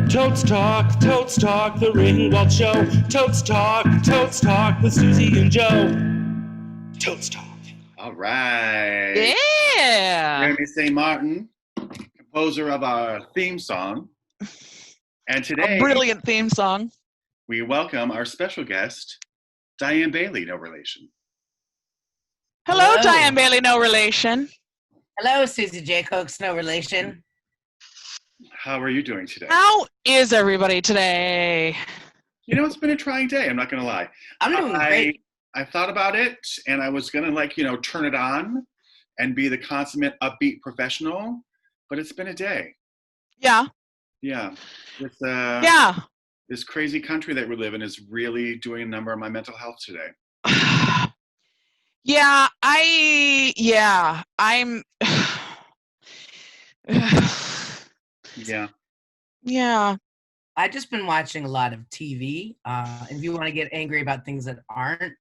Totes Talk, the Ringwald Show. Totes Talk with Susie and Joe. Totes Talk. All right. Yeah. Jeremy St. Martin, composer of our theme song. And today, A brilliant theme song. we welcome our special guest, Dyan Bailey, no relation. Hello, Dyan Bailey, no relation. Hello, Susie J. Cokes, no relation. How are you doing today? How is everybody today? You know, it's been a trying day, I'm not going to lie. I'm doing great. I thought about it, and I was going to, turn it on and be the consummate upbeat professional, but it's been a day. Yeah. Yeah. This crazy country that we live in is really doing a number on my mental health today. I'm Yeah. I've just been watching a lot of TV. If you want to get angry about things that aren't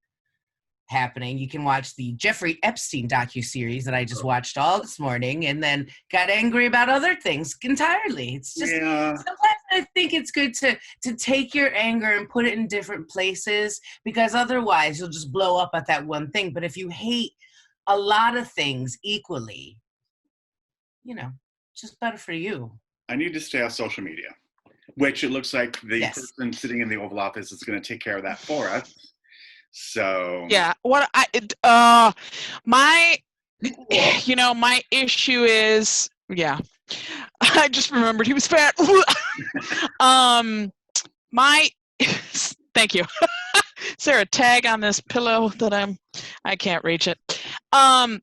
happening, you can watch the Jeffrey Epstein docuseries that I just watched all this morning and then got angry about other things entirely. It's just sometimes I think it's good to take your anger and put it in different places, because otherwise you'll just blow up at that one thing. But if you hate a lot of things equally, it's just better for you. I need to stay off social media, which it looks like the person sitting in the Oval Office is going to take care of that for us. So yeah, my issue is, I just remembered he was fat. Thank you. Is there a tag on this pillow that I can't reach it? My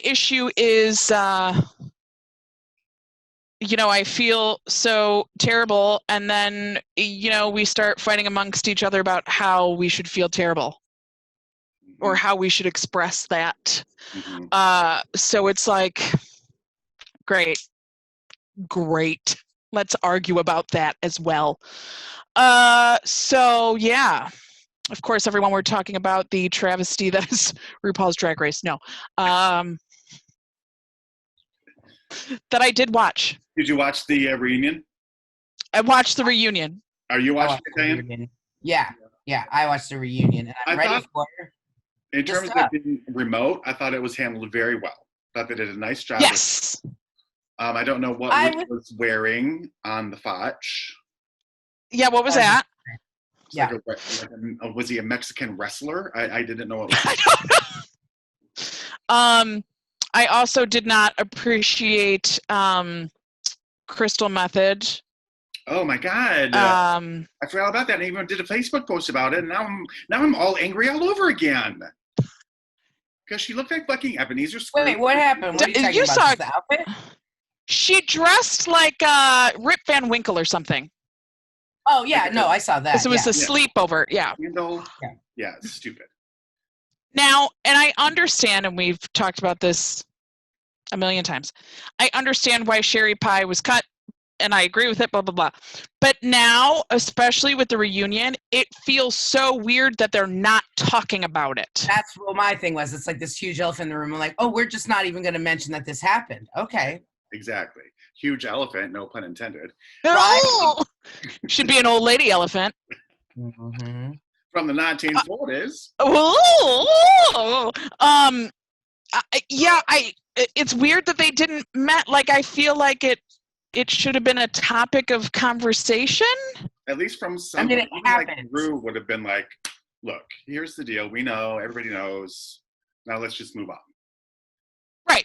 issue is, I feel so terrible, and then, we start fighting amongst each other about how we should feel terrible or how we should express that. So it's like, great. Let's argue about that as well. Of course, everyone, we're talking about the travesty that is RuPaul's Drag Race. No. That I did watch. Did you watch the reunion? I watched the reunion. Are you watching it, Diane? Yeah, I watched the reunion, and I'm ready for it. In terms of being remote, I thought it was handled very well. I thought they did a nice job. Yes. I don't know what Ruth was wearing on the fotch. Yeah, what was that? Was he a Mexican wrestler? I didn't know what was. I don't know. I also did not appreciate Crystal Method. Oh my God! I forgot about that. I even did a Facebook post about it, and now I'm all angry all over again. Because she looked like fucking Ebenezer Scrooge. Wait, what happened? What are you talking about? The outfit? She dressed like Rip Van Winkle or something. Oh yeah, no, I saw that. So it was a sleepover. Yeah. Yeah, it's stupid. Now, and I understand, and we've talked about this a million times, I understand why Sherry Pie was cut, and I agree with it, blah, blah, blah. But now, especially with the reunion, it feels so weird that they're not talking about it. That's what my thing was. It's like this huge elephant in the room. I'm like, we're just not even going to mention that this happened. Okay. Exactly. Huge elephant, no pun intended. Right. Should be an old lady elephant. Mm-hmm. From the 1940s. It's weird that they didn't met. Like, I feel like it should have been a topic of conversation. At least from some. It happened. Like Drew would have been like, "Look, here's the deal. We know. Everybody knows. Now let's just move on." Right.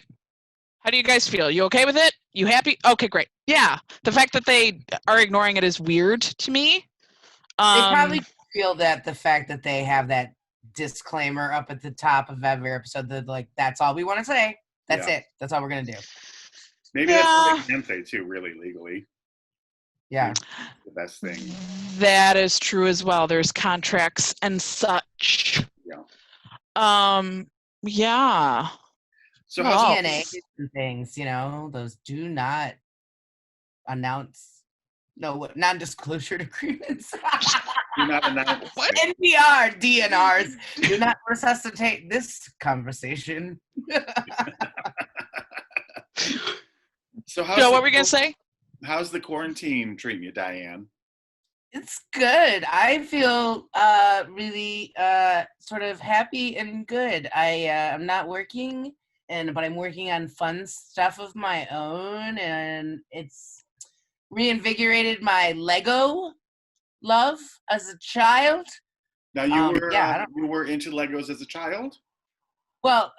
How do you guys feel? You okay with it? You happy? Okay, great. Yeah. The fact that they are ignoring it is weird to me. They probably feel that the fact that they have that disclaimer up at the top of every episode that, like, that's all we want to say. That's it. That's all we're going to do. Maybe that's what they can say too, really legally. Yeah. The best thing. That is true as well. There's contracts and such. Yeah. Yeah. So DNA and things, those do not announce, non-disclosure agreements. Do not announce. What? NPR, DNRs do not resuscitate this conversation. So Joe, what were we going to say? How's the quarantine treating you, Dyan? It's good. I feel really sort of happy and good. I'm not working, but I'm working on fun stuff of my own, and it's reinvigorated my Lego love as a child. Now you were into Legos as a child? Well,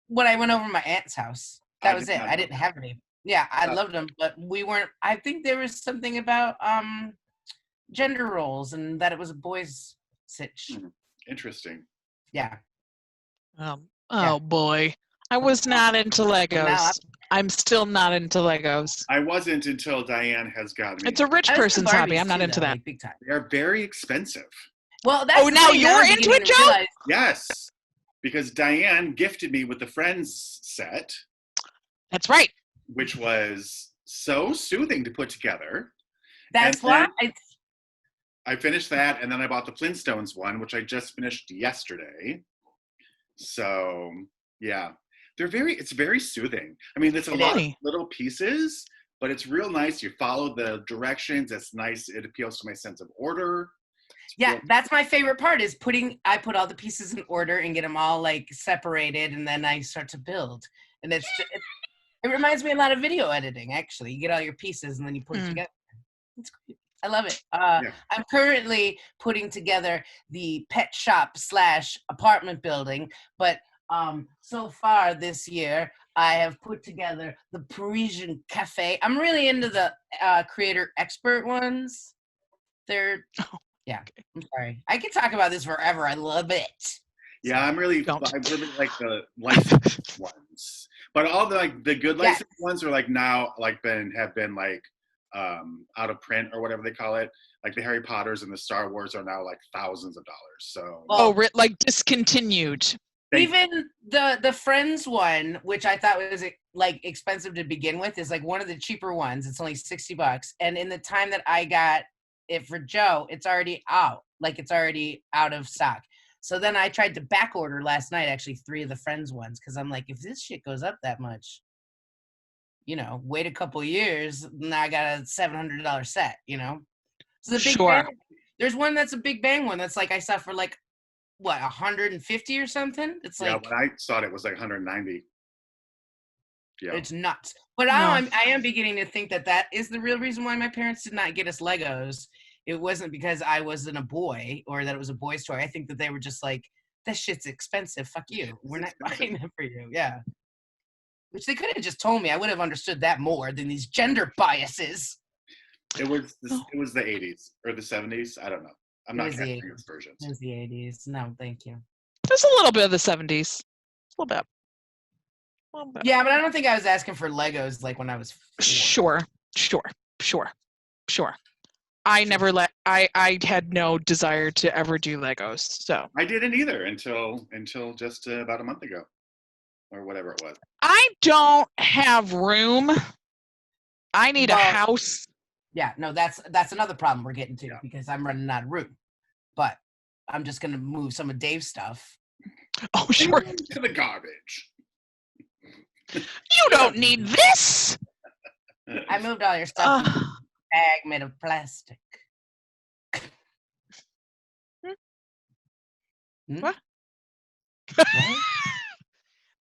when I went over to my aunt's house, that was it. I didn't have any. Yeah, I loved them, but we weren't. I think there was something about gender roles and that it was a boys' sitch. Interesting. Yeah. Oh boy, I was not into Legos. I'm still not into Legos. I wasn't until Dyan has got me. It's a rich person's hobby. I'm not into that. Like, big time. They are very expensive. Well, that's now you're into it, Joe? Yes, because Dyan gifted me with the Friends set. That's right. Which was so soothing to put together. That's why I finished that, and then I bought the Flintstones one, which I just finished yesterday. So yeah, it's very soothing. I mean, it's a lot of little pieces, but it's real nice. You follow the directions. It's nice. It appeals to my sense of order. That's my favorite part is I put all the pieces in order and get them all like separated, and then I start to build. And it reminds me a lot of video editing, actually. You get all your pieces and then you put it together. It's great. I love it. I'm currently putting together the pet shop / apartment building, but so far this year, I have put together the Parisian Cafe. I'm really into the creator expert ones. I'm sorry. I can talk about this forever. I love it. Yeah, I really like the licensed ones. But all the good licensed ones are now have been out of print or whatever they call it. Like the Harry Potters and the Star Wars are now thousands of dollars. So discontinued. Even the Friends one, which I thought was expensive to begin with, is one of the cheaper ones. It's only $60, and in the time that I got it for Joe, it's already out. It's already out of stock. So then I tried to back order last night, actually 3 of the Friends ones, because I'm like, if this shit goes up that much, wait a couple years, now I got a $700 set, So the Big Bang, there's one that's a Big Bang one that's I saw for what, 150 or something? It's when I saw it was 190. Yeah, it's nuts. But I am beginning to think that is the real reason why my parents did not get us Legos. It wasn't because I wasn't a boy or that it was a boy's toy. I think that they were just that shit's expensive. Fuck you. We're not buying it for you. Yeah. Which they could have just told me. I would have understood that more than these gender biases. It was the 80s or the 70s. I don't know. I'm not catching these versions. It was the 80s. No, thank you. There's a little bit of the 70s. A little bit. Yeah, but I don't think I was asking for Legos when I was 4. Sure. I had no desire to ever do Legos. So I didn't either until just about a month ago. Or whatever it was. I don't have room. I need a house. Yeah, no, that's another problem we're getting to because I'm running out of room. But I'm just going to move some of Dave's stuff. Oh, sure. To the garbage. You don't need this. I moved all your stuff in a bag made of plastic. What?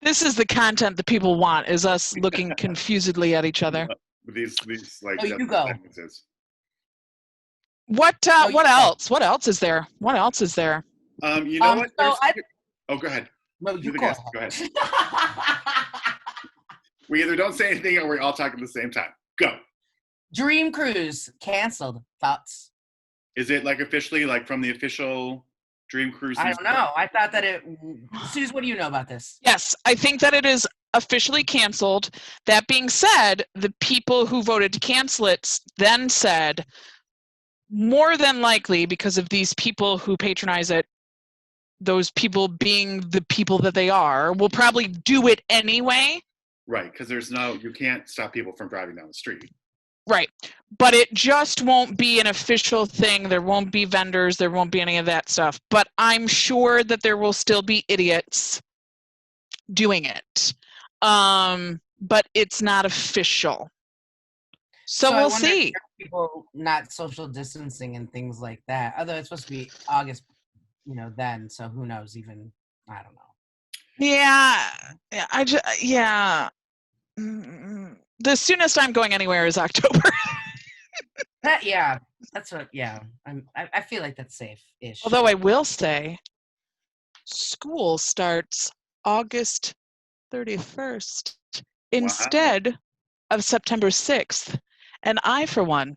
This is the content that people want, is us looking confusedly at each other. These you go. sentences. What else? What else is there? What else is there? You know what? Go ahead. No, you go ahead. We either don't say anything or we all talk at the same time. Go. Dream Cruise canceled. Thoughts? Is it officially from the official Dream Cruise? I don't know. I thought that Suze, what do you know about this? Yes, I think that it is officially canceled. That being said, the people who voted to cancel it then said, more than likely, because of these people who patronize it, those people being the people that they are, will probably do it anyway. Right, because you can't stop people from driving down the street. Right. But it just won't be an official thing. There won't be vendors. There won't be any of that stuff. But I'm sure that there will still be idiots doing it. But it's not official. So I we'll wonder see. if there are people not social distancing and things like that. Although it's supposed to be August, then. So who knows? Even I don't know. Yeah, yeah. The soonest I'm going anywhere is October. That's what. Yeah, I feel like that's safe-ish. Although I will say, school starts August 31st instead of September 6th, and I, for one,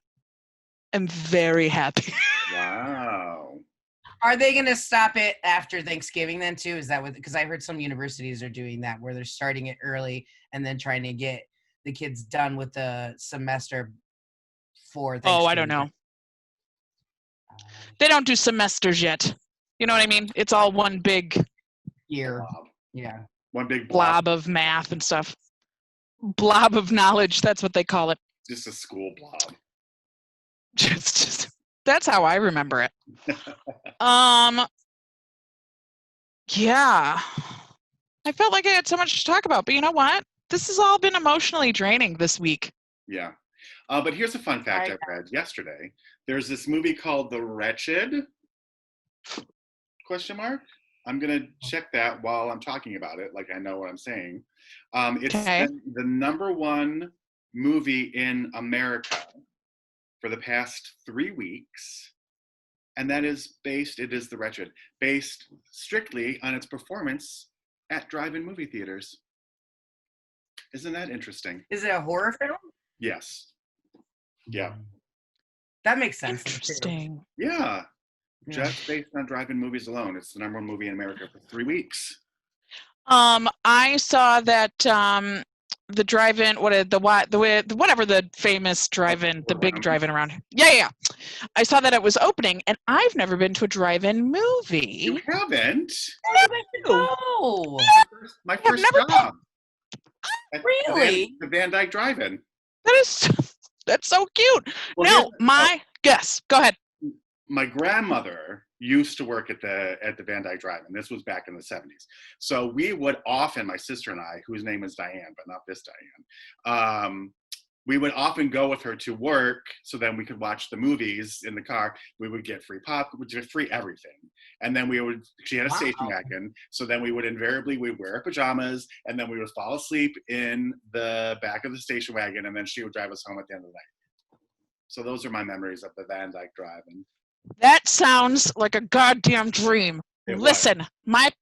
am very happy. Wow. Are they going to stop it after Thanksgiving then too? Is that what? Because I heard some universities are doing that, where they're starting it early and then trying to get the kids done with the semester for Thanksgiving. Oh, I don't know. They don't do semesters yet. You know what I mean? It's all one big year. Blob. Yeah. One big blob of math and stuff. Blob of knowledge, that's what they call it. Just a school blob. Just that's how I remember it. Yeah. I felt like I had so much to talk about, but you know what? This has all been emotionally draining this week. Yeah. But here's a fun fact I read yesterday. There's this movie called The Wretched? ? I'm going to check that while I'm talking about it, like I know what I'm saying. It's been the #1 movie in America for the past 3 weeks. And that is it is The Wretched, based strictly on its performance at drive-in movie theaters. Isn't that interesting? Is it a horror film? Yes. Yeah. That makes sense. Interesting. Yeah. Just based on drive-in movies alone, it's the #1 movie in America for 3 weeks. I saw that the drive-in, whatever the famous drive-in, the big drive-in around. Yeah. I saw that it was opening, and I've never been to a drive-in movie. You haven't? No. My first job. Really? The Van Dyke Drive-In. That's so cute. Well, go ahead. My grandmother used to work at the Van Dyke Drive-In. This was back in the 70s. So we would often, my sister and I, whose name is Diane, but not this Diane, we would often go with her to work so then we could watch the movies in the car. We would get free free everything. And then she had a station wagon. So then we'd wear our pajamas and then we would fall asleep in the back of the station wagon and then she would drive us home at the end of the night. So those are my memories of the Van Dyke Drive-In. That sounds like a goddamn dream. Listen, my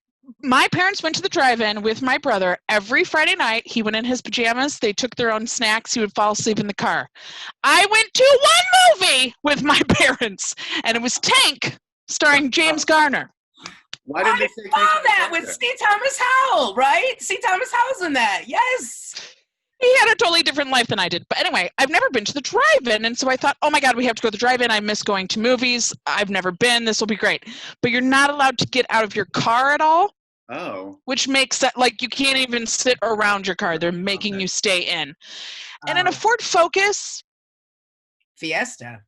parents went to the drive-in with my brother every Friday night. He went in his pajamas. They took their own snacks. He would fall asleep in the car. I went to one movie with my parents, and it was Tank, starring James Garner. Why didn't they say that with C. Thomas Howell, right? C. Thomas Howell's in that. Yes. He had a totally different life than I did. But anyway, I've never been to the drive-in. And so I thought, oh my God, we have to go to the drive-in. I miss going to movies. I've never been. This will be great. But you're not allowed to get out of your car at all. Oh. Which makes that, like, you can't even sit around your car. They're making you stay in. And in a Ford Focus. Fiesta.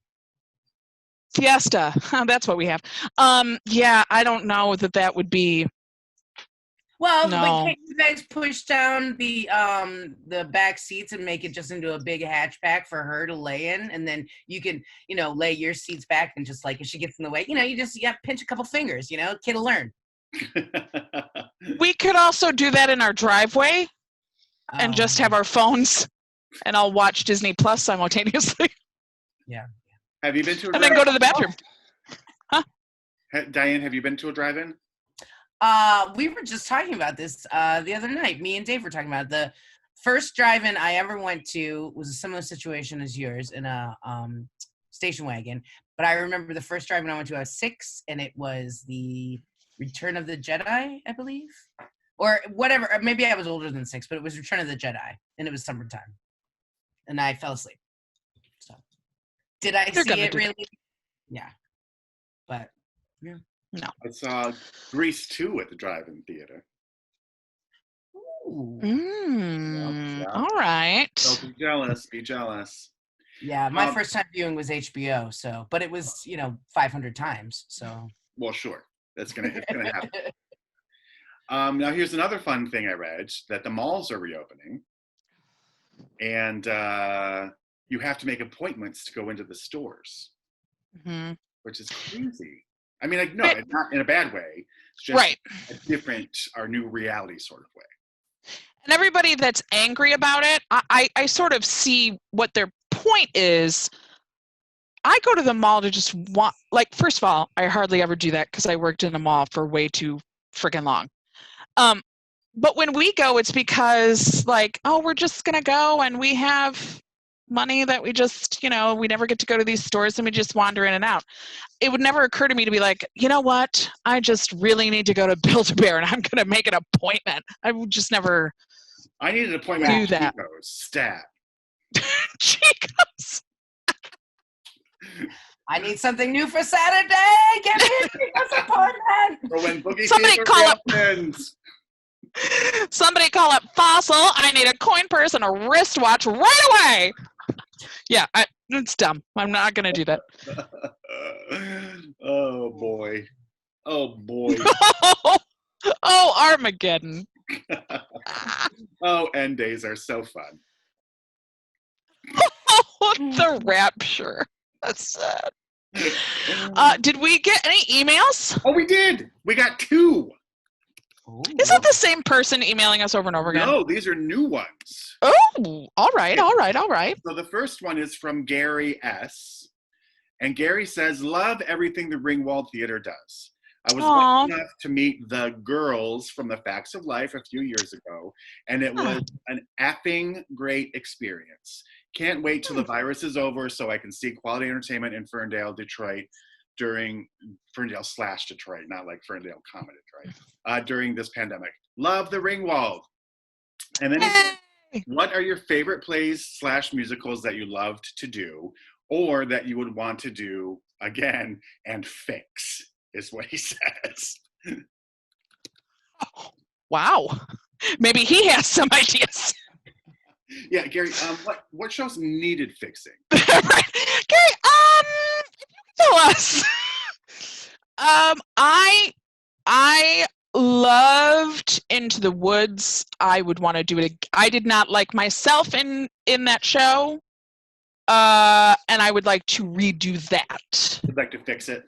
That's what we have. Yeah, I don't know that would be. Well, no. But can't you guys push down the back seats and make it just into a big hatchback for her to lay in, and then you can, lay your seats back and just like if she gets in the way, you just pinch a couple fingers, kid will learn. We could also do that in our driveway and just have our phones, and I'll watch Disney Plus simultaneously. Yeah. Have you been to a and then go to the bathroom? Huh? Diane, have you been to a drive-in? We were just talking about this the other night. Me and Dave were talking about it. The first drive-in I ever went to was a similar situation as yours in a station wagon. But I remember the first drive-in I went to, I was 6, and it was the Return of the Jedi, I believe. Or whatever. Or maybe I was older than 6, but it was Return of the Jedi, and it was summertime. And I fell asleep. So, did I see it really? Yeah. But, yeah. No. I saw Grease 2 at the drive-in theater. Ooh. Yeah. All right. So be jealous. Yeah, my first time viewing was HBO, but it was, 500 times, so. Well, sure. It's gonna happen. Now here's another fun thing I read, that the malls are reopening. And you have to make appointments to go into the stores, Mhm. which is crazy. I mean, like, no, it's not in a bad way. It's just Right. a different, our new reality sort of way. And everybody that's angry about it, I sort of see what their point is. I go to the mall to just want, like, first of all, I hardly ever do that because I worked in a mall for way too freaking long. But when we go, it's because, like, oh, we're just going to go and we have money that we just, we never get to go to these stores and we just wander in and out. It would never occur to me to be like, you know what? I just really need to go to Build-A-Bear and I'm going to make an appointment. I would just never I need an appointment do at that. Chico's, stat. Chico's. I need something new for Saturday. Get me a Chico's appointment. Or when Boogie Somebody Fever call up. happens. Somebody call up Fossil. I need a coin purse and a wristwatch right away. Yeah, it's dumb. I'm not going to do that. Oh, boy. Oh, boy. Oh, Armageddon. Oh, end days are so fun. Oh, the rapture. That's sad. Did we get any emails? Oh, we did. We got 2. Is it the same person emailing us over and over again? No, these are new ones. Oh, all right. So the first one is from Gary S. And Gary says, love everything the Ringwald Theater does. I was lucky enough to meet the girls from the Facts of Life a few years ago, and it was an effing great experience. Can't wait till the virus is over so I can see quality entertainment in Ferndale, Detroit, during Ferndale/Detroit, not like Ferndale, Detroit, during this pandemic. Love the Ringwald. And then he said, what are your favorite plays/musicals that you loved to do or that you would want to do again and fix, is what he says. Wow. Maybe he has some ideas. Yeah, Gary, what shows needed fixing? Right. Gary, if you could tell us. I loved Into the Woods. I would want to do it. I did not like myself in that show. And I would like to redo that. Would like to fix it?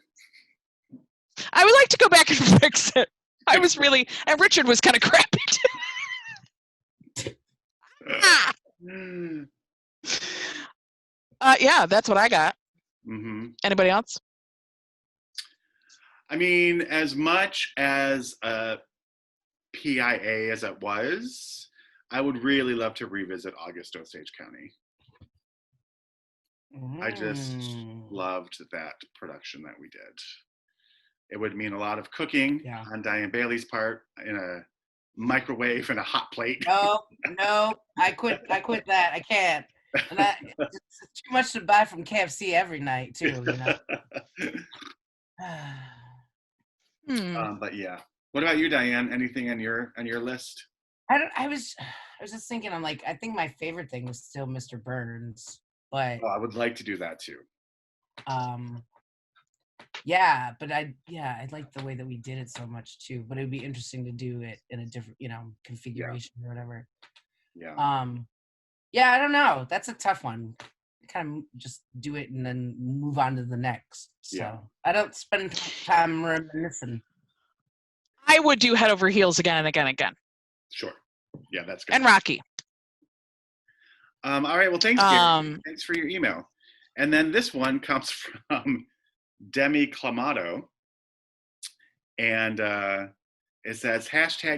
I would like to go back and fix it. I was really, and Richard was kind of crappy too. Yeah, that's what I got. Mm-hmm. Anybody else? I mean, as much as a PIA as it was, I would really love to revisit August Osage County. I just loved that production that we did. It would mean a lot of cooking on Dyan Bailey's part in a microwave and a hot plate. No, I quit that. I can't. And it's too much to buy from KFC every night too, But yeah. What about you, Dyan? Anything on your list? I was just thinking, I'm like, I think my favorite thing is still Mr. Burns, but I would like to do that too. Yeah, but I like the way that we did it so much too. But it would be interesting to do it in a different, configuration or whatever. Yeah. Yeah, I don't know. That's a tough one. Kind of just do it and then move on to the next. So I don't spend time reminiscing. I would do Head Over Heels again and again and again. Sure. Yeah, that's good. And Rocky. All right. Well, thanks, Gary. Thanks for your email. And then this one comes from Demi Clamato. And it says,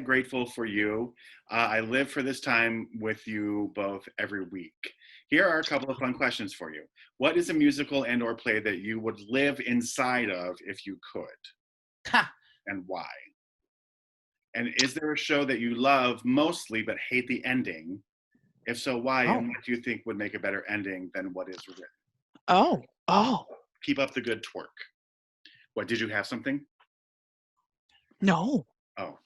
#grateful for you. I live for this time with you both every week. Here are a couple of fun questions for you. What is a musical and or play that you would live inside of if you could? And why? And is there a show that you love mostly but hate the ending? If so, why? And what do you think would make a better ending than what is written? Oh. Keep up the good twerk. What, did you have something? No. Oh.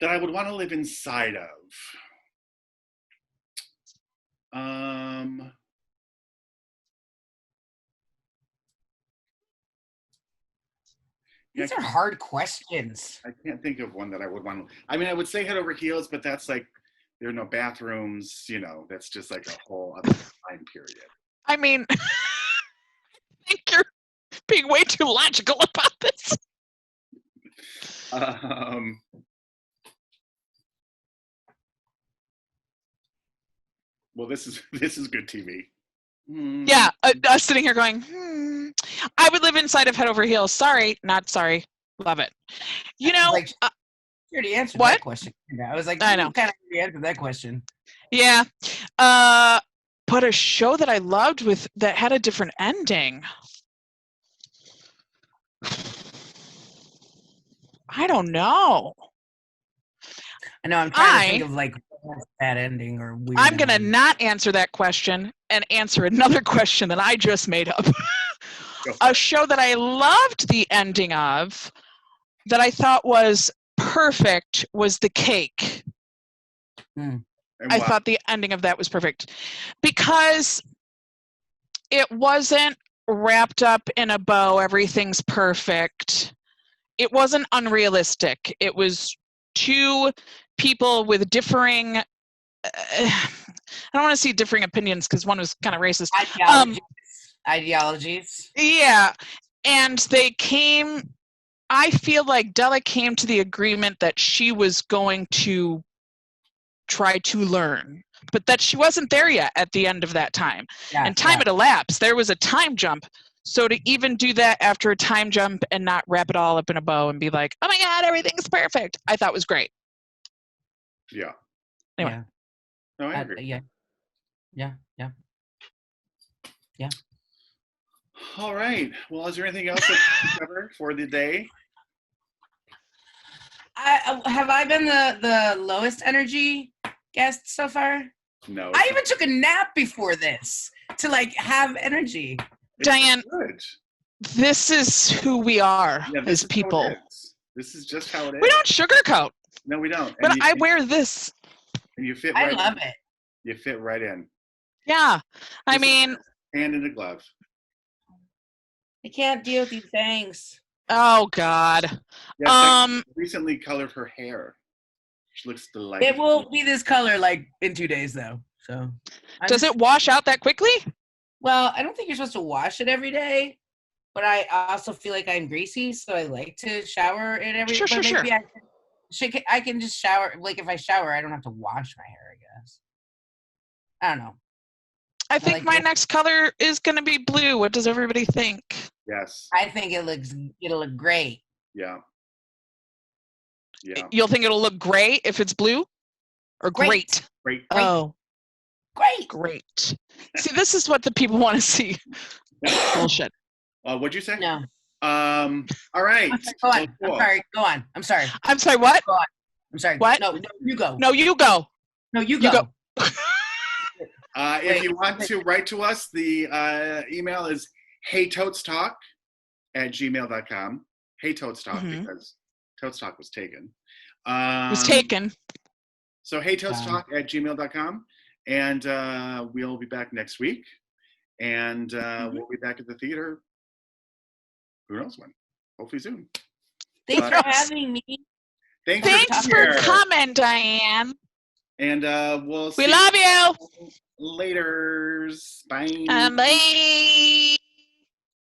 That I would want to live inside of. These are hard questions. I can't think of one that I would want to. I mean, I would say Head Over Heels, but that's like, there are no bathrooms, that's just like a whole other time period. I mean, I think you're being way too logical about this. Well, this is good TV. Yeah, us sitting here going, I would live inside of Head Over Heels. Sorry, not sorry. Love it. You know, like, you already answered what? that question. I was like, I know. Kind of already answered that question. Yeah. But a show that I loved that had a different ending. I don't know. I know. I'm trying to think of like bad ending or weird. I'm going to not answer that question and answer another question that I just made up. A show that I loved the ending of, that I thought was perfect, was The Cake. I thought the ending of that was perfect because it wasn't wrapped up in a bow. Everything's perfect. It wasn't unrealistic. It was two people with differing, I don't want to see differing opinions because one was kind of racist. Ideologies. Yeah. And I feel like Della came to the agreement that she was going to try to learn, but that she wasn't there yet at the end of that time. And time had elapsed. There was a time jump. So to even do that after a time jump and not wrap it all up in a bow and be like, oh my God, everything's perfect, I thought was great. Yeah. Anyway. Yeah. No, I agree. Yeah. All right. Well, is there anything else that you cover for the day? Have I been the lowest energy guest so far? No. I even took a nap before this to like have energy. Dyan, this is who we are as people. This is just how it is. We don't sugarcoat. No, we don't. But I wear this. And you fit I right love in. it. You fit right in. Yeah. I mean, hand in a glove. I can't deal with these things. Oh God. Yes, recently colored her hair. She looks delightful. It will be this color like in 2 days though. So does it wash out that quickly? Well, I don't think you're supposed to wash it every day, but I also feel like I'm greasy, so I like to shower it every day. Sure. I can just shower. Like if I shower, I don't have to wash my hair, I guess. I don't know. I think my next color is going to be blue. What does everybody think? Yes. I think it'll look great. Yeah. You'll think it'll look great if it's blue? Or great? Great. Oh. Great. See, this is what the people want to see. Bullshit. What'd you say? No. All right. Go on. I'm sorry. Go on. I'm sorry. I'm sorry, what? Go on. I'm sorry. What? No, you go. No, you go. No, you go. If you want to write to us, the email is heytotestalk@gmail.com. Hey Totes Talk, because Totes Talk was taken. So heytotestalk@gmail.com. And we'll be back next week. And we'll be back at the theater. Who knows when? Hopefully soon. Thanks for having me. Thanks for coming, Dyan. And we'll see we love you. Laters. Bye. Bye.